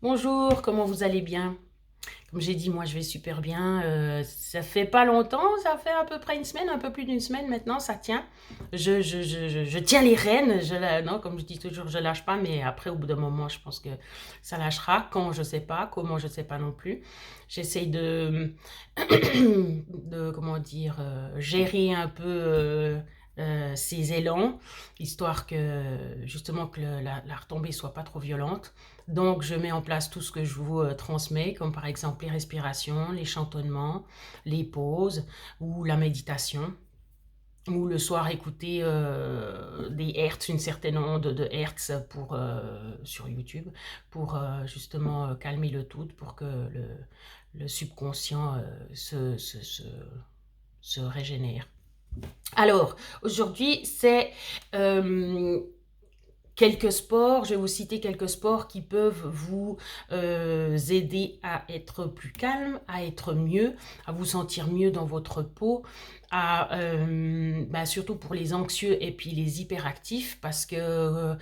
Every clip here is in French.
Bonjour, comment vous allez bien? Comme j'ai dit, moi je vais super bien. Ça fait pas longtemps, ça fait à peu près une semaine, un peu plus d'une semaine maintenant, ça tient. Je tiens les rênes, non, comme je dis toujours, je lâche pas, mais après, au bout d'un moment, je pense que ça lâchera. Quand, je sais pas, comment, je sais pas non plus. J'essaye comment dire, gérer un peu ces élans, histoire que justement que la retombée soit pas trop violente. Donc, je mets en place tout ce que je vous transmets, comme par exemple les respirations, les chantonnements, les pauses ou la méditation. Ou le soir écouter des hertz, une certaine onde de hertz sur YouTube pour justement calmer le tout, pour que le subconscient se régénère. Alors, aujourd'hui, c'est quelques sports, je vais vous citer quelques sports qui peuvent vous aider à être plus calme, à être mieux, à vous sentir mieux dans votre peau, surtout pour les anxieux et puis les hyperactifs, parce que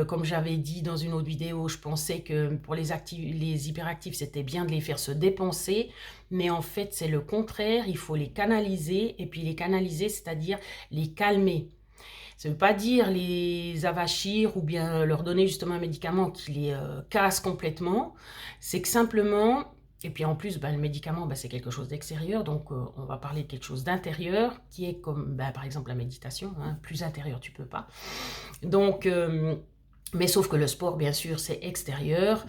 comme j'avais dit dans une autre vidéo, je pensais que pour les hyperactifs, c'était bien de les faire se dépenser, mais en fait, c'est le contraire, il faut les canaliser, et puis les canaliser, c'est-à-dire les calmer. Ça ne veut pas dire les avachir ou bien leur donner justement un médicament qui les casse complètement. C'est que simplement, et puis en plus, le médicament, c'est quelque chose d'extérieur, donc on va parler de quelque chose d'intérieur, qui est comme par exemple la méditation, hein, plus intérieur tu peux pas. Donc, mais sauf que le sport, bien sûr, c'est extérieur.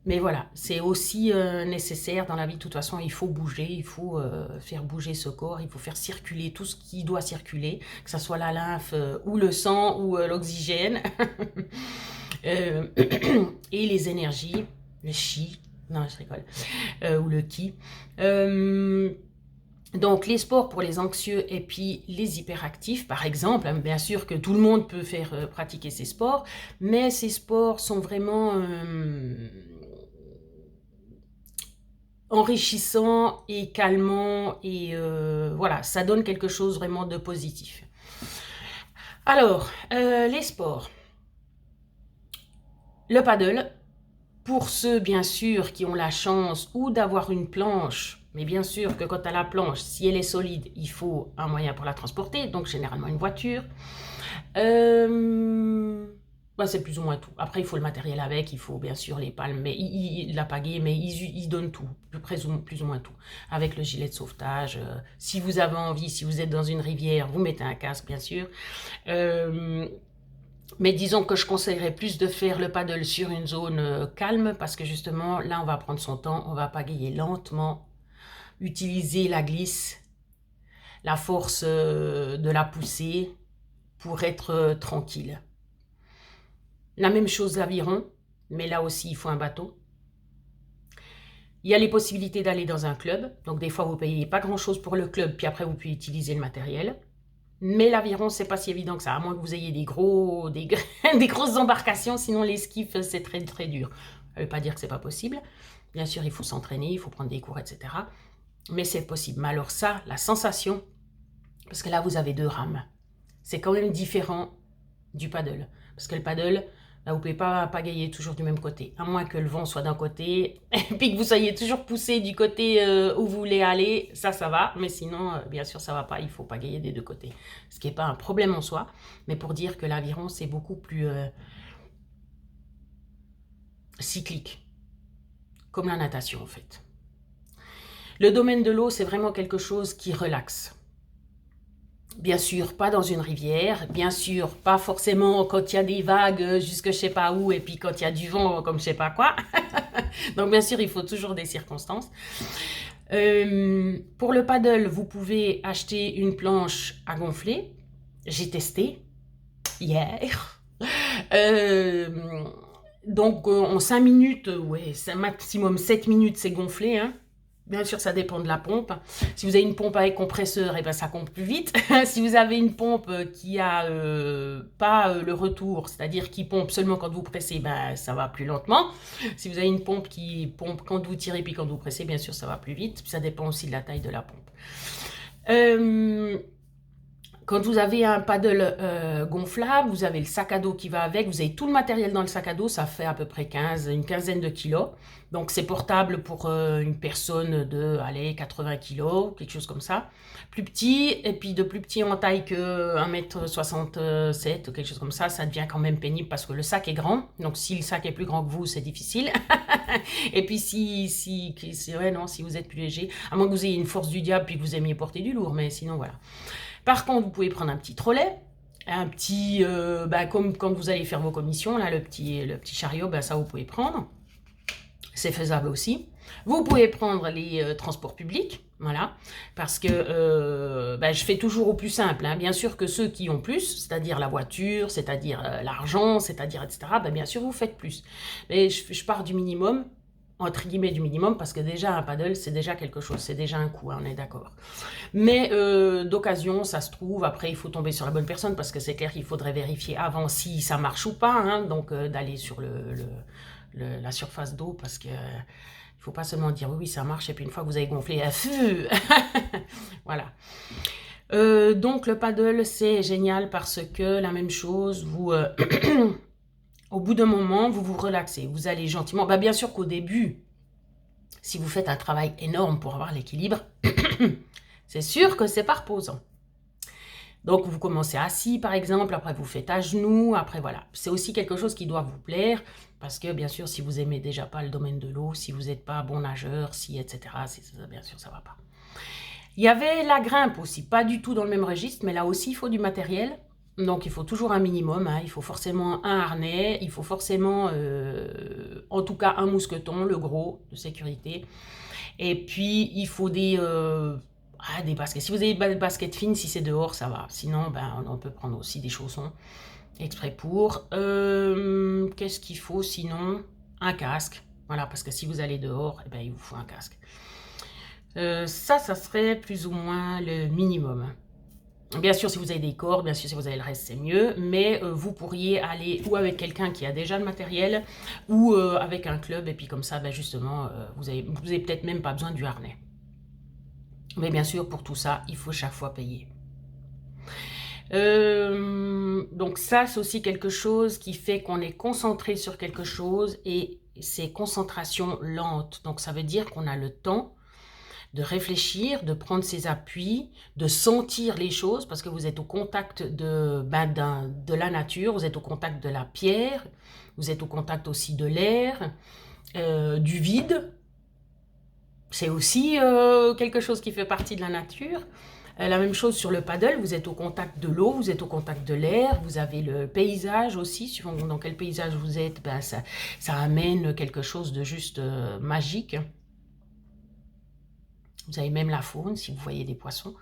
Mais voilà, c'est aussi nécessaire dans la vie. De toute façon, il faut bouger, il faut faire bouger ce corps, il faut faire circuler tout ce qui doit circuler, que ce soit la lymphe ou le sang ou l'oxygène. Euh, et les énergies, le chi, non je rigole, ou le ki. Donc les sports pour les anxieux et puis les hyperactifs, par exemple, hein, bien sûr que tout le monde peut faire pratiquer ces sports, mais ces sports sont vraiment enrichissant et calmant et voilà, ça donne quelque chose vraiment de positif. Alors, les sports. Le paddle, pour ceux bien sûr qui ont la chance ou d'avoir une planche, mais bien sûr que quand tu as la planche, si elle est solide, il faut un moyen pour la transporter, donc généralement une voiture. C'est plus ou moins tout. Après, il faut le matériel avec, il faut bien sûr les palmes, mais la pagaie, mais ils donnent tout, plus ou moins tout. Avec le gilet de sauvetage, si vous avez envie, si vous êtes dans une rivière, vous mettez un casque, bien sûr. Mais disons que je conseillerais plus de faire le paddle sur une zone calme, parce que justement, là, on va prendre son temps, on va pagayer lentement, utiliser la glisse, la force de la poussée pour être tranquille. La même chose l'aviron, mais là aussi il faut un bateau. Il y a les possibilités d'aller dans un club, donc des fois vous payez pas grand chose pour le club, puis après vous pouvez utiliser le matériel. Mais l'aviron, c'est pas si évident que ça, à moins que vous ayez des grosses embarcations, sinon l'esquif c'est très très dur. Ça veut pas dire que c'est pas possible. Bien sûr, il faut s'entraîner, il faut prendre des cours, etc. Mais c'est possible. Mais alors ça, la sensation, parce que là vous avez deux rames, c'est quand même différent du paddle. Parce que le paddle, là, vous ne pouvez pas pagayer toujours du même côté. À moins que le vent soit d'un côté, et puis que vous soyez toujours poussé du côté où vous voulez aller, ça va. Mais sinon, bien sûr, ça ne va pas. Il faut pagayer des deux côtés. Ce qui n'est pas un problème en soi, mais pour dire que l'aviron, c'est beaucoup plus cyclique. Comme la natation, en fait. Le domaine de l'eau, c'est vraiment quelque chose qui relaxe. Bien sûr, pas dans une rivière, bien sûr, pas forcément quand il y a des vagues jusque je sais pas où, et puis quand il y a du vent comme je sais pas quoi. Donc bien sûr, il faut toujours des circonstances. Pour le paddle, vous pouvez acheter une planche à gonfler. J'ai testé hier. Donc en 5 minutes, ouais, maximum 7 minutes, c'est gonflé, hein. Bien sûr, ça dépend de la pompe. Si vous avez une pompe avec compresseur, et ça pompe plus vite. Si vous avez une pompe qui a pas le retour, c'est-à-dire qui pompe seulement quand vous pressez, ça va plus lentement. Si vous avez une pompe qui pompe quand vous tirez puis quand vous pressez, bien sûr, ça va plus vite. Ça dépend aussi de la taille de la pompe. Quand vous avez un paddle gonflable, vous avez le sac à dos qui va avec, vous avez tout le matériel dans le sac à dos, ça fait à peu près une quinzaine de kilos. Donc c'est portable pour une personne de, allez, 80 kilos, quelque chose comme ça. Plus petit, et puis de plus petit en taille que 1,67 m ou quelque chose comme ça devient quand même pénible parce que le sac est grand. Donc si le sac est plus grand que vous, c'est difficile. Et puis si vous êtes plus léger, à moins que vous ayez une force du diable puis que vous aimiez porter du lourd, mais sinon voilà. Par contre, vous pouvez prendre un petit trolley, un petit, comme quand vous allez faire vos commissions, là, le petit chariot, ça vous pouvez prendre. C'est faisable aussi. Vous pouvez prendre les transports publics, voilà, parce que je fais toujours au plus simple. Hein. Bien sûr que ceux qui ont plus, c'est-à-dire la voiture, c'est-à-dire l'argent, c'est-à-dire etc., bien sûr vous faites plus. Mais je pars du minimum, entre guillemets du minimum, parce que déjà un paddle, c'est déjà quelque chose, c'est déjà un coût, hein, on est d'accord. Mais d'occasion, ça se trouve, après il faut tomber sur la bonne personne, parce que c'est clair qu'il faudrait vérifier avant si ça marche ou pas, hein, donc d'aller sur la surface d'eau, parce que il faut pas seulement dire oui, ça marche, et puis une fois que vous avez gonflé, voilà. Donc le paddle, c'est génial parce que la même chose, vous... au bout d'un moment, vous vous relaxez, vous allez gentiment. Bien sûr qu'au début, si vous faites un travail énorme pour avoir l'équilibre, c'est sûr que c'est pas reposant. Donc vous commencez assis par exemple, après vous faites à genoux, après voilà. C'est aussi quelque chose qui doit vous plaire, parce que bien sûr si vous aimez déjà pas le domaine de l'eau, si vous n'êtes pas bon nageur, etc., bien sûr ça va pas. Il y avait la grimpe aussi, pas du tout dans le même registre, mais là aussi il faut du matériel. Donc il faut toujours un minimum, hein. Il faut forcément un harnais, il faut forcément en tout cas un mousqueton, le gros de sécurité. Et puis il faut des baskets. Si vous avez des baskets fines, si c'est dehors, ça va. Sinon, on peut prendre aussi des chaussons exprès pour. Qu'est-ce qu'il faut sinon? Un casque. Voilà, parce que si vous allez dehors, il vous faut un casque. Ça serait plus ou moins le minimum. Bien sûr, si vous avez des cordes, bien sûr, si vous avez le reste, c'est mieux. Mais vous pourriez aller ou avec quelqu'un qui a déjà le matériel, ou avec un club. Et puis comme ça, justement, vous avez peut-être même pas besoin du harnais. Mais bien sûr, pour tout ça, il faut chaque fois payer. Donc ça, c'est aussi quelque chose qui fait qu'on est concentré sur quelque chose et c'est concentration lente. Donc ça veut dire qu'on a le temps de réfléchir, de prendre ses appuis, de sentir les choses parce que vous êtes au contact de la nature, vous êtes au contact de la pierre, vous êtes au contact aussi de l'air, du vide. C'est aussi quelque chose qui fait partie de la nature. La même chose sur le paddle, vous êtes au contact de l'eau, vous êtes au contact de l'air, vous avez le paysage aussi, suivant dans quel paysage vous êtes, ça amène quelque chose de juste magique. Vous avez même la faune, si vous voyez des poissons.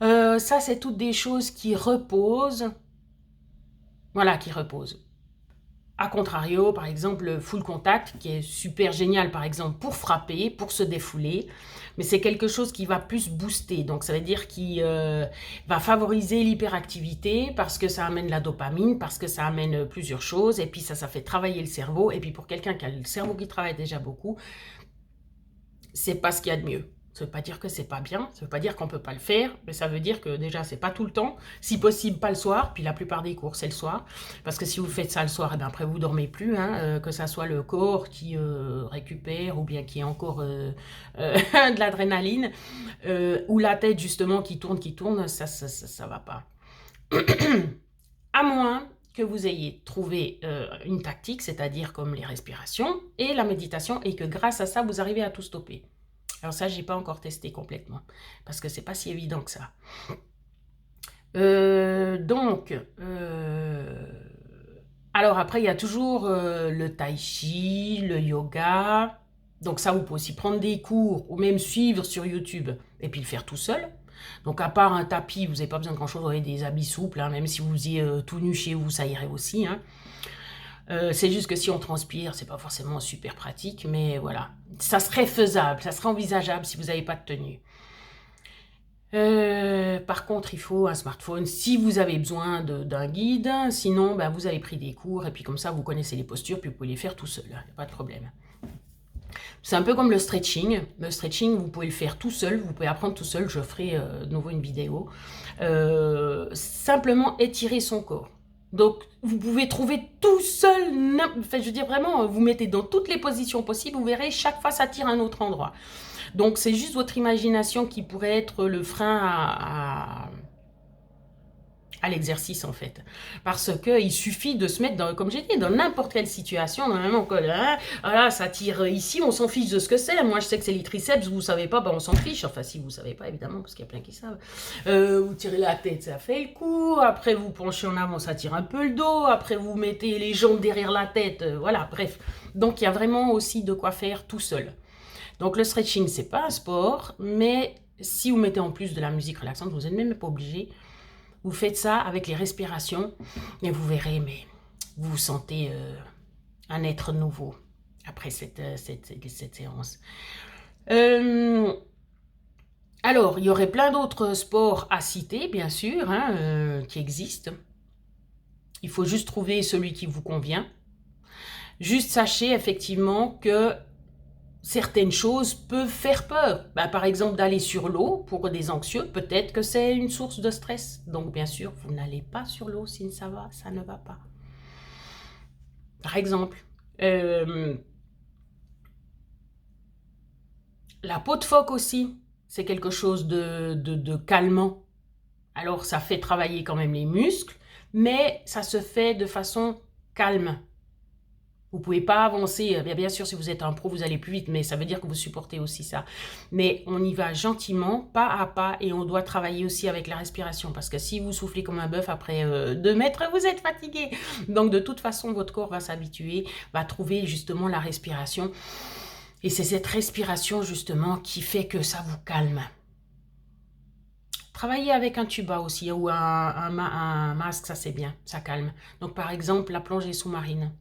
Ça, c'est toutes des choses qui reposent. Voilà, qui reposent. A contrario, par exemple, le full contact, qui est super génial, par exemple, pour frapper, pour se défouler, mais c'est quelque chose qui va plus booster. Donc, ça veut dire qu'il va favoriser l'hyperactivité parce que ça amène la dopamine, parce que ça amène plusieurs choses, et puis ça fait travailler le cerveau. Et puis, pour quelqu'un qui a le cerveau qui travaille déjà beaucoup, c'est pas ce qu'il y a de mieux. Ça veut pas dire que c'est pas bien, ça veut pas dire qu'on peut pas le faire, mais ça veut dire que déjà c'est pas tout le temps, si possible pas le soir, puis la plupart des cours c'est le soir, parce que si vous faites ça le soir, après vous dormez plus, hein, que ça soit le corps qui récupère ou bien qui est encore de l'adrénaline, ou la tête justement qui tourne, ça va pas. À moins que vous ayez trouvé une tactique, c'est-à-dire comme les respirations et la méditation, et que grâce à ça, vous arrivez à tout stopper. Alors ça, j'ai pas encore testé complètement, parce que c'est pas si évident que ça. Alors après, il y a toujours le tai chi, le yoga. Donc ça, vous pouvez aussi prendre des cours, ou même suivre sur YouTube, et puis le faire tout seul. Donc à part un tapis, vous n'avez pas besoin de grand-chose, vous avez des habits souples, hein, même si vous faisiez tout nu chez vous, ça irait aussi. Hein. C'est juste que si on transpire, c'est pas forcément super pratique, mais voilà. Ça serait faisable, ça serait envisageable si vous n'avez pas de tenue. Par contre, il faut un smartphone si vous avez besoin d'un guide. Sinon, vous avez pris des cours et puis comme ça, vous connaissez les postures, puis vous pouvez les faire tout seul. Il n'y a pas de problème. C'est un peu comme le stretching. Le stretching, vous pouvez le faire tout seul, vous pouvez apprendre tout seul. Je ferai de nouveau une vidéo. Simplement étirer son corps. Donc, vous pouvez trouver tout seul, enfin, je veux dire vraiment, vous mettez dans toutes les positions possibles, vous verrez, chaque fois ça tire à un autre endroit. Donc, c'est juste votre imagination qui pourrait être le frein à l'exercice en fait, parce que il suffit de se mettre dans, comme j'ai dit, dans n'importe quelle situation, normalement, hein, voilà, ça tire ici, on s'en fiche de ce que c'est. Moi je sais que c'est les triceps, vous savez pas, ben on s'en fiche, enfin si vous savez pas évidemment, parce qu'il y a plein qui savent. Vous tirez la tête, ça fait le coup, après vous penchez en avant, ça tire un peu le dos, après vous mettez les jambes derrière la tête, voilà, bref. Donc il y a vraiment aussi de quoi faire tout seul. Donc le stretching, c'est pas un sport, mais si vous mettez en plus de la musique relaxante, vous n'êtes même pas obligé. Vous faites ça avec les respirations et vous verrez, mais vous vous sentez un être nouveau après cette séance. Alors, il y aurait plein d'autres sports à citer, bien sûr, hein, qui existent. Il faut juste trouver celui qui vous convient. Juste sachez effectivement que certaines choses peuvent faire peur. Ben, par exemple, d'aller sur l'eau pour des anxieux, peut-être que c'est une source de stress. Donc, bien sûr, vous n'allez pas sur l'eau si ça ne va pas. Par exemple, la peau de phoque aussi, c'est quelque chose de calmant. Alors, ça fait travailler quand même les muscles, mais ça se fait de façon calme. Vous ne pouvez pas avancer, bien sûr si vous êtes un pro vous allez plus vite, mais ça veut dire que vous supportez aussi ça. Mais on y va gentiment, pas à pas, et on doit travailler aussi avec la respiration, parce que si vous soufflez comme un bœuf après 2 mètres, vous êtes fatigué. Donc de toute façon, votre corps va s'habituer, va trouver justement la respiration, et c'est cette respiration justement qui fait que ça vous calme. Travailler avec un tuba aussi, ou un masque, ça c'est bien, ça calme. Donc par exemple, la plongée sous-marine.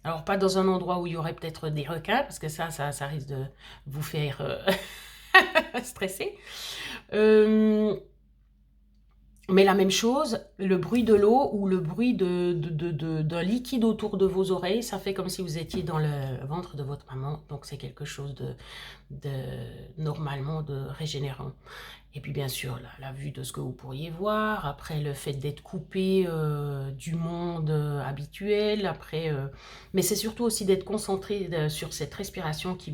Alors, pas dans un endroit où il y aurait peut-être des requins, parce que ça risque de vous faire stresser. Mais la même chose, le bruit de l'eau ou le bruit d'un liquide autour de vos oreilles, ça fait comme si vous étiez dans le ventre de votre maman. Donc, c'est quelque chose normalement de régénérant. Et puis bien sûr, la vue de ce que vous pourriez voir, après le fait d'être coupé du monde habituel, après, mais c'est surtout aussi d'être concentré sur cette respiration qui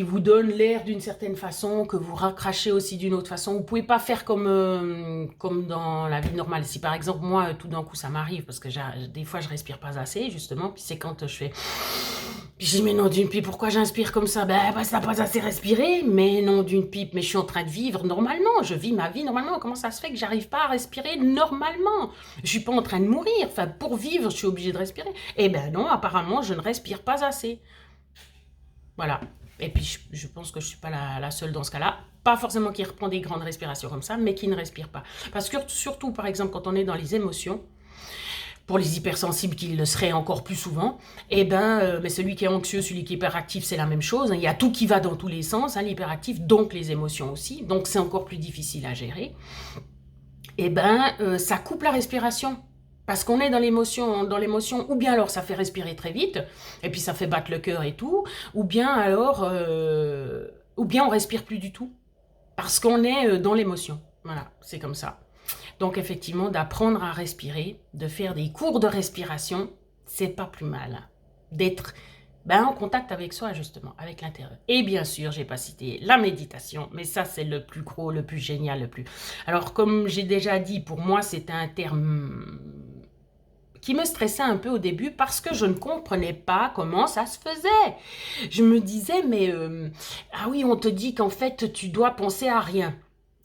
vous donne l'air d'une certaine façon, que vous racrachez aussi d'une autre façon. Vous ne pouvez pas faire comme dans la vie normale. Si par exemple, moi, tout d'un coup, ça m'arrive, parce que des fois, je ne respire pas assez, justement, puis c'est quand je fais... Puis je dis, mais non d'une pipe, pourquoi j'inspire comme ça? Ben, parce que t'as pas assez respiré. Mais non d'une pipe, mais je suis en train de vivre normalement. Je vis ma vie normalement. Comment ça se fait que j'arrive pas à respirer normalement? Je suis pas en train de mourir. Enfin, pour vivre, je suis obligée de respirer. Eh ben non, apparemment, je ne respire pas assez. Voilà. Et puis, je pense que je suis pas la seule dans ce cas-là. Pas forcément qui reprend des grandes respirations comme ça, mais qui ne respire pas. Parce que surtout, par exemple, quand on est dans les émotions, pour les hypersensibles qui le seraient encore plus souvent, eh ben, mais celui qui est anxieux, celui qui est hyperactif, c'est la même chose. Il y a tout qui va dans tous les sens, hein, l'hyperactif, donc les émotions aussi. Donc c'est encore plus difficile à gérer. Eh ben, ça coupe la respiration. Parce qu'on est dans l'émotion, ou bien alors ça fait respirer très vite, et puis ça fait battre le cœur et tout, ou bien alors, ou bien on respire plus du tout. Parce qu'on est dans l'émotion. Voilà, c'est comme ça. Donc effectivement, d'apprendre à respirer, de faire des cours de respiration, c'est pas plus mal. D'être en contact avec soi, justement, avec l'intérieur. Et bien sûr, j'ai pas cité la méditation, mais ça, c'est le plus gros, le plus génial, le plus... Alors, comme j'ai déjà dit, pour moi, c'était un terme qui me stressait un peu au début parce que je ne comprenais pas comment ça se faisait. Je me disais, mais... ah oui, on te dit qu'en fait, tu dois penser à rien.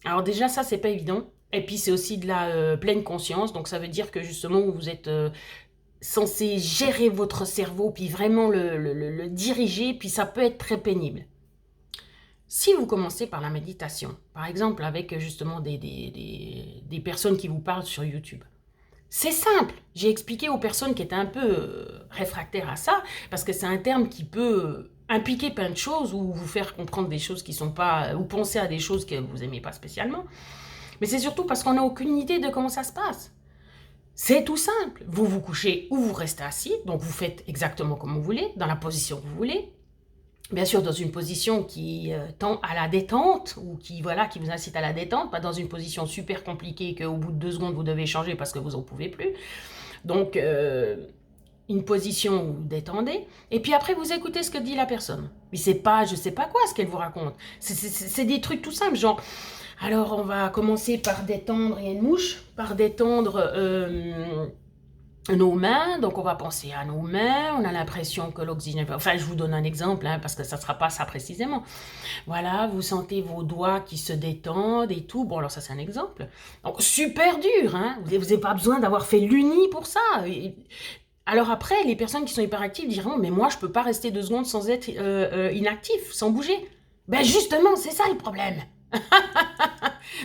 Alors déjà, ça, c'est pas évident. Et puis, c'est aussi de la pleine conscience. Donc, ça veut dire que justement, vous êtes censé gérer votre cerveau, puis vraiment le diriger, puis ça peut être très pénible. Si vous commencez par la méditation, par exemple avec justement des personnes qui vous parlent sur YouTube, c'est simple. J'ai expliqué aux personnes qui étaient un peu réfractaires à ça, parce que c'est un terme qui peut impliquer plein de choses, ou vous faire comprendre des choses qui sont pas... ou penser à des choses que vous n'aimez pas spécialement. Mais c'est surtout parce qu'on n'a aucune idée de comment ça se passe. C'est tout simple. Vous vous couchez ou vous restez assis, donc vous faites exactement comme vous voulez, dans la position que vous voulez. Bien sûr, dans une position qui tend à la détente, ou qui, voilà, qui vous incite à la détente, pas dans une position super compliquée qu'au bout de 2 secondes, vous devez changer parce que vous n'en pouvez plus. Donc, une position où vous détendez, et puis après, vous écoutez ce que dit la personne. Mais c'est pas, je sais pas quoi, ce qu'elle vous raconte. C'est des trucs tout simples, genre, alors on va commencer par détendre, il y a une mouche, par détendre nos mains, donc on va penser à nos mains, on a l'impression que l'oxygène... Enfin, je vous donne un exemple, hein, parce que ça ne sera pas ça précisément. Voilà, vous sentez vos doigts qui se détendent et tout. Bon, alors ça, c'est un exemple. Donc, super dur, hein. Vous n'avez pas besoin d'avoir fait l'uni pour ça. Alors après, les personnes qui sont hyperactives diront, mais moi, je ne peux pas rester 2 secondes sans être inactif, sans bouger. Ben justement, c'est ça le problème.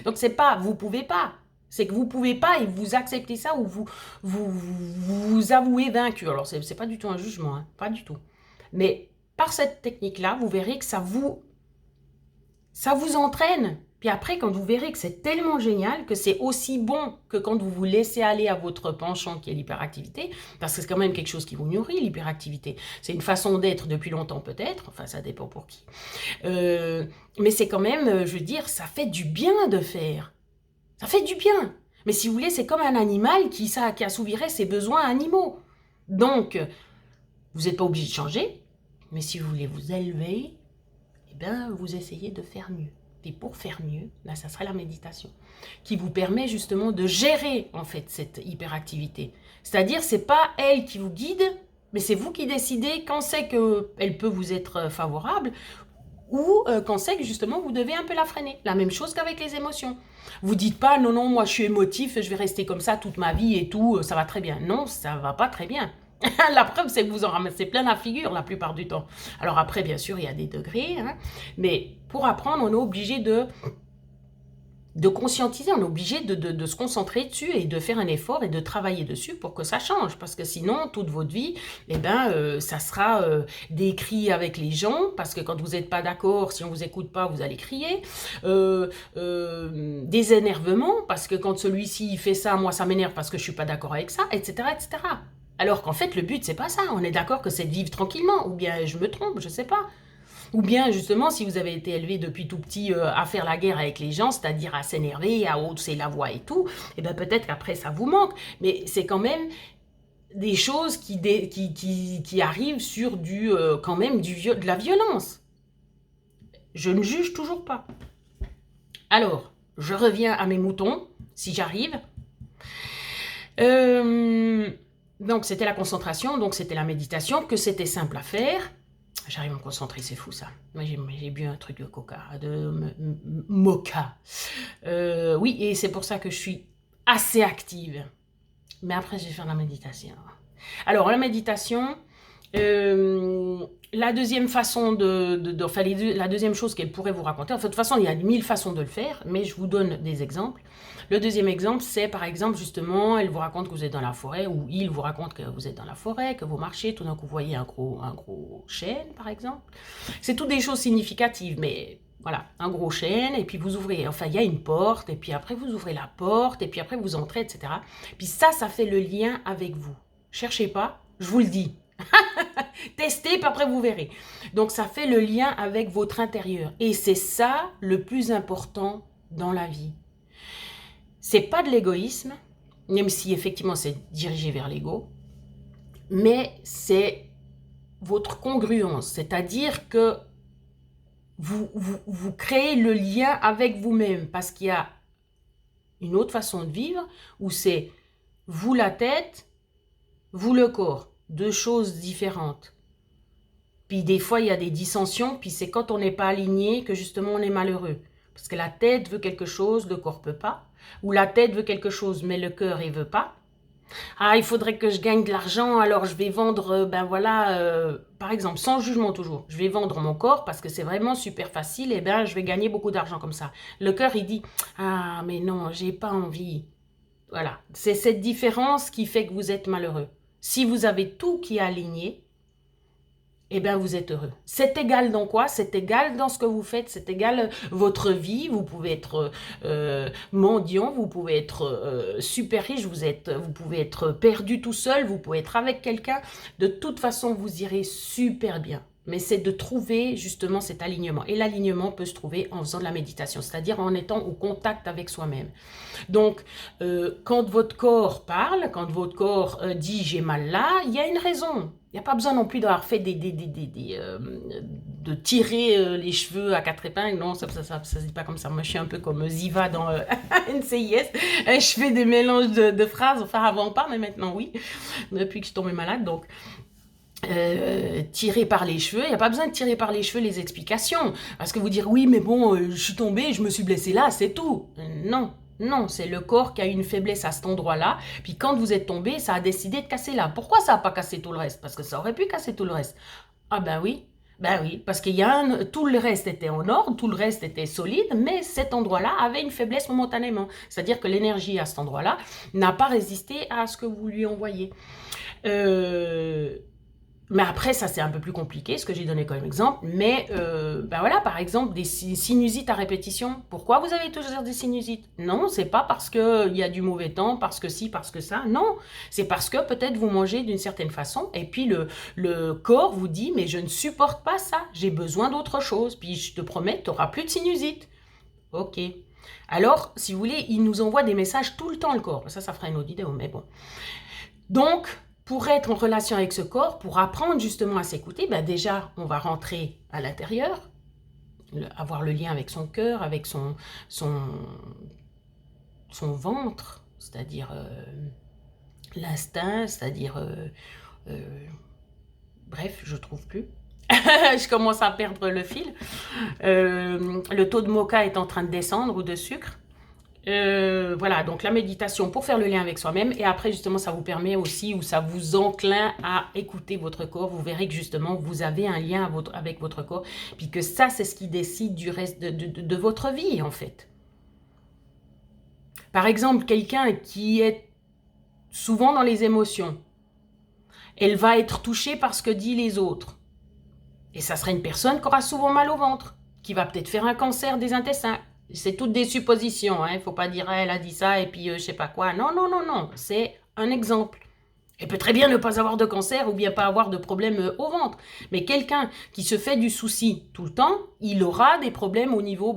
Donc, c'est pas, vous pouvez pas. C'est que vous pouvez pas et vous acceptez ça ou vous avouez vaincu. Alors, c'est pas du tout un jugement, hein, pas du tout. Mais par cette technique-là, vous verrez que ça vous entraîne. Puis après, quand vous verrez que c'est tellement génial, que c'est aussi bon que quand vous vous laissez aller à votre penchant qui est l'hyperactivité, parce que c'est quand même quelque chose qui vous nourrit, l'hyperactivité. C'est une façon d'être depuis longtemps peut-être, enfin ça dépend pour qui. Mais c'est quand même, je veux dire, ça fait du bien de faire. Ça fait du bien. Mais si vous voulez, c'est comme un animal qui assouvirait ses besoins animaux. Donc, vous n'êtes pas obligé de changer, mais si vous voulez vous élever, eh bien, vous essayez de faire mieux. Et pour faire mieux, là, ça serait la méditation, qui vous permet justement de gérer, en fait, cette hyperactivité. C'est-à-dire, c'est pas elle qui vous guide, mais c'est vous qui décidez quand c'est qu'elle peut vous être favorable, ou quand c'est que justement vous devez un peu la freiner. La même chose qu'avec les émotions. Vous dites pas non, non, moi je suis émotif, je vais rester comme ça toute ma vie et tout, ça va très bien. Non, ça va pas très bien. La preuve, c'est que vous en ramassez plein la figure la plupart du temps. Alors après, bien sûr, il y a des degrés, hein, mais pour apprendre, on est obligé de conscientiser, on est obligé de se concentrer dessus et de faire un effort et de travailler dessus pour que ça change. Parce que sinon, toute votre vie, eh ben, ça sera des cris avec les gens, parce que quand vous n'êtes pas d'accord, si on ne vous écoute pas, vous allez crier. Des énervements, parce que quand celui-ci fait ça, moi ça m'énerve parce que je ne suis pas d'accord avec ça, etc., etc. Alors qu'en fait, le but, c'est pas ça. On est d'accord que c'est de vivre tranquillement. Ou bien je me trompe, je ne sais pas. Ou bien, justement, si vous avez été élevé depuis tout petit à faire la guerre avec les gens, c'est-à-dire à s'énerver, à hausser la voix et tout, et bien peut-être qu'après, ça vous manque. Mais c'est quand même des choses qui arrivent sur quand même de la violence. Je ne juge toujours pas. Alors, je reviens à mes moutons, si j'arrive. Donc, c'était la concentration, donc c'était la méditation, que c'était simple à faire. J'arrive à me concentrer, c'est fou ça. Moi, j'ai bu un truc de coca, de mocha. Oui, et c'est pour ça que je suis assez active. Mais après, je vais faire la méditation. Alors, la méditation, la deuxième façon enfin, la deuxième chose qu'elle pourrait vous raconter, en fait, de toute façon, il y a 1000 façons de le faire, mais je vous donne des exemples. Le deuxième exemple, c'est par exemple, justement, elle vous raconte que vous êtes dans la forêt, ou il vous raconte que vous êtes dans la forêt, que vous marchez, tout d'un coup, vous voyez un gros chêne, par exemple. C'est toutes des choses significatives, mais voilà, un gros chêne, et puis vous ouvrez, enfin, il y a une porte, et puis après, vous ouvrez la porte, et puis après, vous entrez, etc. Puis ça fait le lien avec vous. Cherchez pas, je vous le dis. Testez, puis après vous verrez. Donc ça fait le lien avec votre intérieur. Et c'est ça le plus important dans la vie. C'est pas de l'égoïsme, même si effectivement c'est dirigé vers l'ego, mais c'est votre congruence. C'est-à-dire que vous créez le lien avec vous-même, parce qu'il y a une autre façon de vivre où c'est vous la tête, vous le corps. Deux choses différentes. Puis des fois, il y a des dissensions, puis c'est quand on n'est pas aligné que justement on est malheureux. Parce que la tête veut quelque chose, le corps peut pas. Ou la tête veut quelque chose, mais le cœur, il veut pas. Ah, il faudrait que je gagne de l'argent, alors je vais vendre, ben voilà, par exemple, sans jugement toujours. Je vais vendre mon corps parce que c'est vraiment super facile, et ben je vais gagner beaucoup d'argent comme ça. Le cœur, il dit, ah, mais non, j'ai pas envie. Voilà, c'est cette différence qui fait que vous êtes malheureux. Si vous avez tout qui est aligné, eh bien, vous êtes heureux. C'est égal dans quoi? C'est égal dans ce que vous faites, c'est égal votre vie. Vous pouvez être mendiant, vous pouvez être super riche, vous pouvez être perdu tout seul, vous pouvez être avec quelqu'un. De toute façon, vous irez super bien. Mais c'est de trouver justement cet alignement. Et l'alignement peut se trouver en faisant de la méditation, c'est-à-dire en étant au contact avec soi-même. Donc, quand votre corps parle, quand votre corps dit « j'ai mal là », il y a une raison. Il n'y a pas besoin non plus d'avoir fait de tirer les cheveux à 4 épingles. Non, ça se dit pas comme ça. Moi, je suis un peu comme Ziva dans NCIS. Je fais des mélanges de phrases. Enfin, avant pas, mais maintenant, oui. Depuis que je suis tombée malade, donc... tirer par les cheveux, il n'y a pas besoin de tirer par les cheveux les explications, parce que vous dire oui mais bon je suis tombée, je me suis blessée là, c'est tout. Non, non, c'est le corps qui a une faiblesse à cet endroit-là, puis quand vous êtes tombé, ça a décidé de casser là. Pourquoi ça n'a pas cassé tout le reste? Parce que ça aurait pu casser tout le reste. Ah ben oui, parce qu'il y a tout le reste était en ordre, tout le reste était solide, mais cet endroit-là avait une faiblesse momentanément. C'est-à-dire que l'énergie à cet endroit-là n'a pas résisté à ce que vous lui envoyez. Mais après, ça c'est un peu plus compliqué, ce que j'ai donné comme exemple. Mais voilà, par exemple, des sinusites à répétition. Pourquoi vous avez toujours des sinusites? Non, c'est pas parce qu'il y a du mauvais temps, parce que si, parce que ça. Non, c'est parce que peut-être vous mangez d'une certaine façon et puis le corps vous dit « mais je ne supporte pas ça, j'ai besoin d'autre chose. » Puis je te promets, tu n'auras plus de sinusite. Ok. Alors, si vous voulez, il nous envoie des messages tout le temps, le corps. Ça fera une autre vidéo, mais bon. Donc, pour être en relation avec ce corps, pour apprendre justement à s'écouter, déjà, on va rentrer à l'intérieur, avoir le lien avec son cœur, avec son ventre, c'est-à-dire l'instinct, c'est-à-dire... bref, je trouve plus. Je commence à perdre le fil. Le taux de mocha est en train de descendre ou de sucre. Voilà, donc la méditation pour faire le lien avec soi-même, et après justement ça vous permet aussi, ou ça vous enclin à écouter votre corps. Vous verrez que justement vous avez un lien avec votre corps, puis que ça c'est ce qui décide du reste de votre vie en fait. Par exemple, quelqu'un qui est souvent dans les émotions, elle va être touchée par ce que disent les autres, et ça serait une personne qui aura souvent mal au ventre, qui va peut-être faire un cancer des intestins. C'est toutes des suppositions, hein. Il ne faut pas dire ah, elle a dit ça et puis je sais pas quoi. Non, non, non, non, c'est un exemple. Elle peut très bien ne pas avoir de cancer ou bien pas avoir de problème au ventre. Mais quelqu'un qui se fait du souci tout le temps, il aura des problèmes au niveau,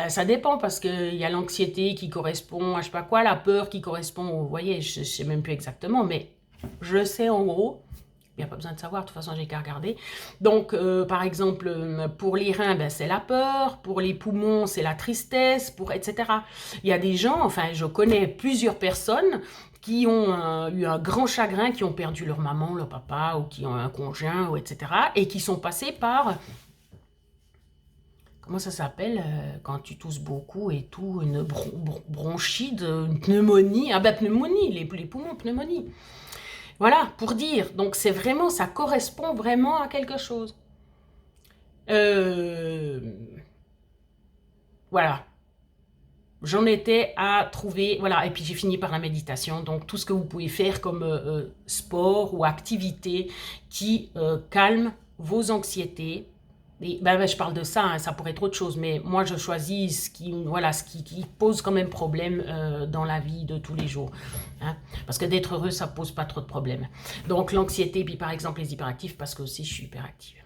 ça dépend parce qu'il y a l'anxiété qui correspond à je sais pas quoi, la peur qui correspond, vous voyez, je ne sais même plus exactement, mais je sais en gros. Il n'y a pas besoin de savoir, de toute façon, j'ai qu'à regarder. Donc, par exemple, pour les reins, c'est la peur. Pour les poumons, c'est la tristesse, etc. Il y a des gens, enfin, je connais plusieurs personnes qui ont eu un grand chagrin, qui ont perdu leur maman, leur papa, ou qui ont un conjoint, ou etc. Et qui sont passés par... Comment ça s'appelle quand tu tousses beaucoup et tout, une bronchite, une pneumonie. Ah pneumonie, les poumons, pneumonie. Voilà, pour dire. Donc, c'est vraiment, ça correspond vraiment à quelque chose. Voilà. J'en étais à trouver, voilà, et puis j'ai fini par la méditation. Donc, tout ce que vous pouvez faire comme sport ou activité qui calme vos anxiétés. Et, je parle de ça, hein, ça pourrait être autre chose, mais moi je choisis ce qui pose quand même problème dans la vie de tous les jours. Hein, parce que d'être heureux, ça pose pas trop de problèmes. Donc l'anxiété, puis par exemple les hyperactifs, parce que aussi je suis hyperactive.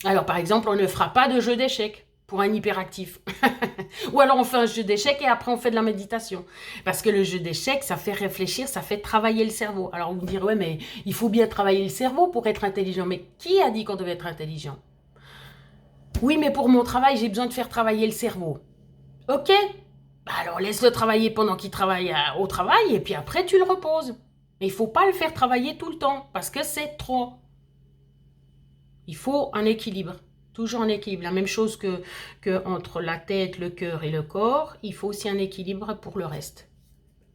Alors par exemple, on ne fera pas de jeu d'échecs pour un hyperactif. Ou alors on fait un jeu d'échecs et après on fait de la méditation. Parce que le jeu d'échecs, ça fait réfléchir, ça fait travailler le cerveau. Alors vous me direz, ouais, mais il faut bien travailler le cerveau pour être intelligent. Mais qui a dit qu'on devait être intelligent? Oui, mais pour mon travail, j'ai besoin de faire travailler le cerveau. Ok, alors laisse-le travailler pendant qu'il travaille au travail et puis après tu le reposes. Mais il ne faut pas le faire travailler tout le temps parce que c'est trop. Il faut un équilibre. Toujours un équilibre. La même chose que entre la tête, le cœur et le corps, il faut aussi un équilibre pour le reste.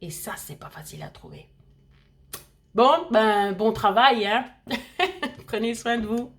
Et ça, c'est pas facile à trouver. Bon, bon travail, hein. Prenez soin de vous.